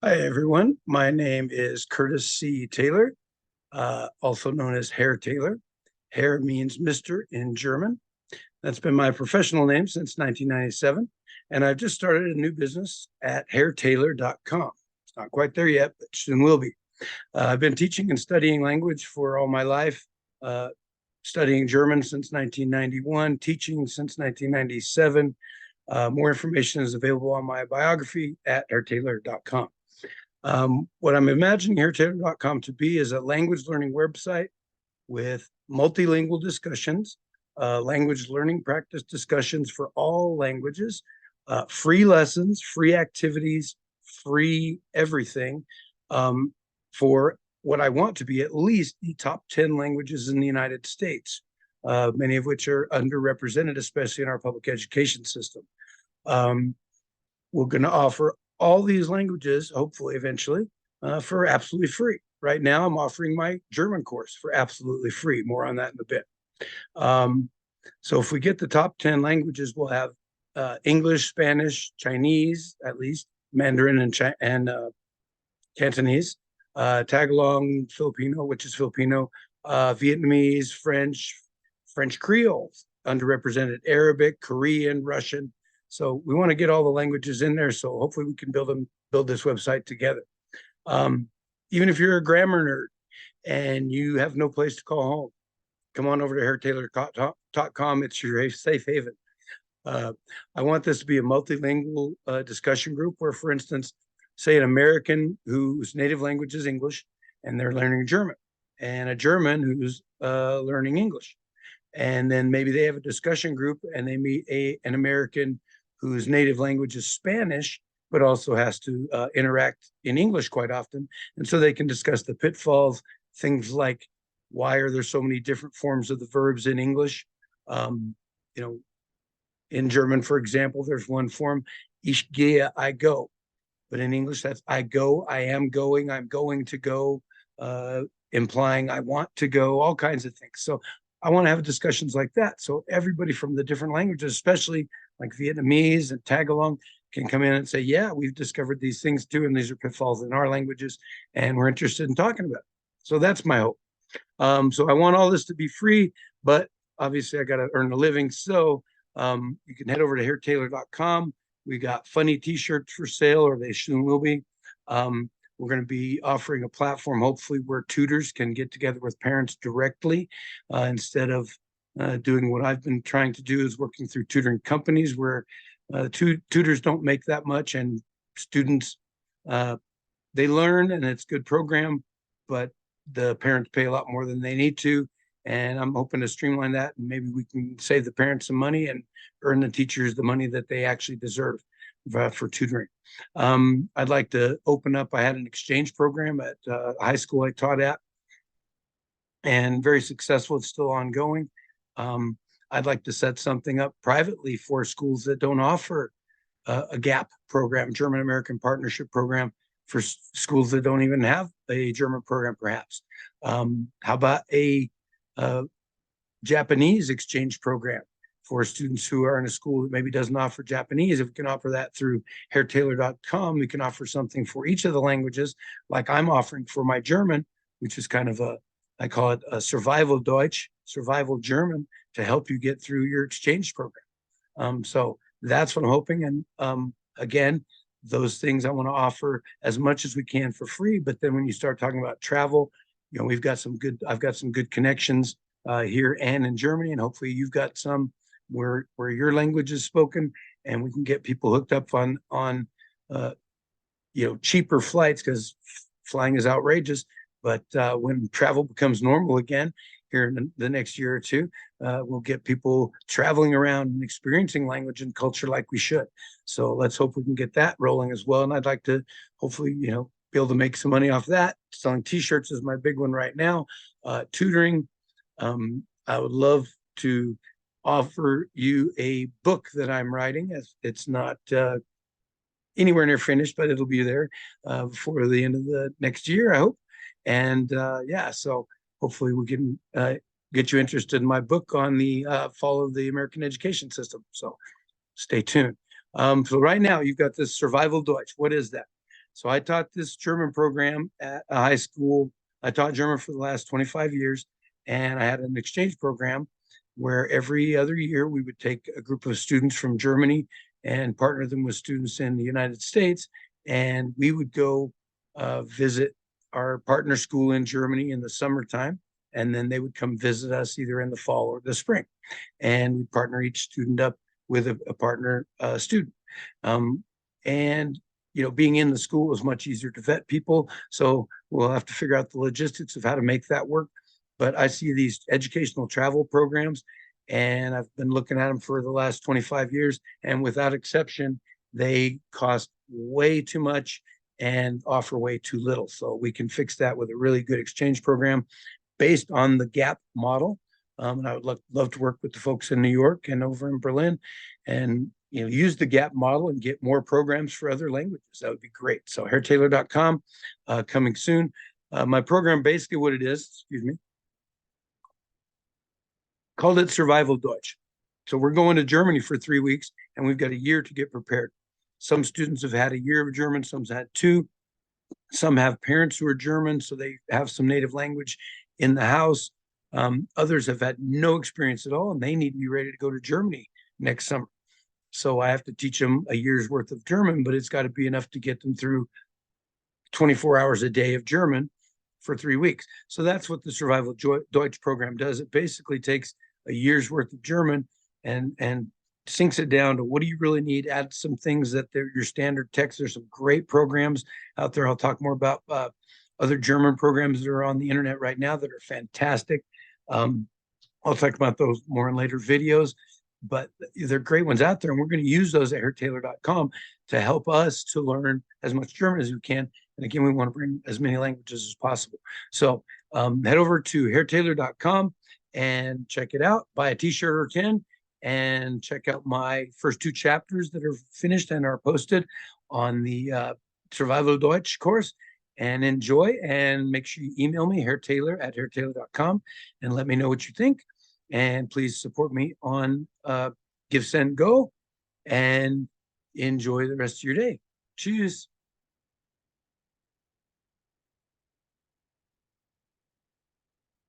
Hi, everyone. My name is Curtis C. Taylor, also known as HerrTaylor. Herr means Mr. in German. That's been my professional name since 1997. And I've just started a new business at HerrTaylor.com. It's not quite there yet, but soon will be. I've been teaching and studying language for all my life, uh, studying German since 1991, teaching since 1997. More information is available on my biography at HerrTaylor.com. What I'm imagining HerrTaylor.com to be is a language learning website with multilingual discussions, language learning practice discussions for all languages, free lessons, free activities, free everything um, for what I want to be at least the top 10 languages in the United States, many of which are underrepresented, especially in our public education system. Um, we're going to offer all these languages, hopefully, eventually, for absolutely free. Right now, I'm offering my German course for absolutely free. More on that in a bit. Um, so, if we get the top 10 languages, we'll have English, Spanish, Chinese, at least, Mandarin and Cantonese, Tagalog, Filipino, which is Filipino, Vietnamese, French Creole, underrepresented Arabic, Korean, Russian. So we want to get all the languages in there. So hopefully we can build this website together. Um, Even if you're a grammar nerd and you have no place to call home, come on over to HerrTaylor.com. It's your safe haven. Uh, I want this to be a multilingual discussion group where, for instance, say an American whose native language is English and they're learning German, and a German who's learning English. And then maybe they have a discussion group and they meet an American whose native language is Spanish, but also has to interact in English quite often. And so they can discuss the pitfalls, things like why are there so many different forms of the verbs in English? Um, you know, in German, for example, there's one form, ich gehe, I go. But in English, that's I go, I am going, I'm going to go, uh, implying I want to go, all kinds of things. So I want to have discussions like that. So everybody from the different languages, especially like Vietnamese and Tagalog, can come in and say, yeah, we've discovered these things too, and these are pitfalls in our languages, and we're interested in talking about it. So that's my hope. So I want all this to be free, but obviously I got to earn a living. So you can head over to HerrTaylor.com. We got funny T-shirts for sale, or they soon will be. We're going to be offering a platform, hopefully, where tutors can get together with parents directly instead of doing what I've been trying to do, is working through tutoring companies where tutors don't make that much, and students uh, they learn and it's a good program, but the parents pay a lot more than they need to. And I'm hoping to streamline that, and maybe we can save the parents some money and earn the teachers the money that they actually deserve for tutoring. I'd like to open up. I had an exchange program at high school I taught at, and very successful. It's still ongoing. Um, I'd like to set something up privately for schools that don't offer a GAP program, German American Partnership Program, for schools that don't even have a German program, perhaps. How about a Japanese exchange program for students who are in a school that maybe doesn't offer Japanese? If we can offer that through HerrTaylor.com, we can offer something for each of the languages, like I'm offering for my German, which is kind of I call it a survival Deutsch, survival German, to help you get through your exchange program. So that's what I'm hoping. And again, those things I want to offer as much as we can for free. But then when you start talking about travel, I've got some good connections here and in Germany, and hopefully you've got some where your language is spoken, and we can get people hooked up on uh, cheaper flights, because flying is outrageous. But when travel becomes normal again here in the next year or two, we'll get people traveling around and experiencing language and culture like we should. So let's hope we can get that rolling as well. And I'd like to hopefully, be able to make some money off that. Selling T-shirts is my big one right now. Tutoring. I would love to offer you a book that I'm writing. It's not anywhere near finished, but it'll be there before the end of the next year, I hope. And yeah, so hopefully we can get you interested in my book on the fall of the American education system. So stay tuned. So right now you've got this survival Deutsch. What is that? So I taught this German program at a high school. I taught German for the last 25 years, and I had an exchange program where every other year we would take a group of students from Germany and partner them with students in the United States, and we would go visit our partner school in Germany in the summertime, and then they would come visit us either in the fall or the spring, and we partner each student up with a partner student. And being in the school is much easier to vet people. So we'll have to figure out the logistics of how to make that work. But I see these educational travel programs, and I've been looking at them for the last 25 years. And without exception, they cost way too much and offer way too little. So we can fix that with a really good exchange program based on the GAP model. And I would love to work with the folks in New York and over in Berlin, and use the GAP model and get more programs for other languages. That would be great. So HerrTaylor.com, coming soon. My program, basically what it is, excuse me, called it Survival Deutsch. So we're going to Germany for 3 weeks, and we've got a year to get prepared. Some students have had a year of German, some's had 2. Some have parents who are German, so they have some native language in the house. Others have had no experience at all, and they need to be ready to go to Germany next summer. So I have to teach them a year's worth of German, but it's got to be enough to get them through 24 hours a day of German for 3 weeks. So that's what the Survival Deutsch program does. It basically takes a year's worth of German and sinks it down to what do you really need, add some things that they're your standard text. There's some great programs out there. I'll talk more about other German programs that are on the internet right now that are fantastic. I'll talk about those more in later videos, but they're great ones out there, and we're going to use those at HerrTaylor.com to help us to learn as much German as we can. And again, we want to bring as many languages as possible. So head over to HerrTaylor.com and check it out. Buy a t-shirt or 10, and check out my first 2 chapters that are finished and are posted on the Survival Deutsch course. And enjoy, and make sure you email me, HerrTaylor@HerrTaylor.com, and let me know what you think. And please support me on Give, Send, Go, and enjoy the rest of your day. Cheers.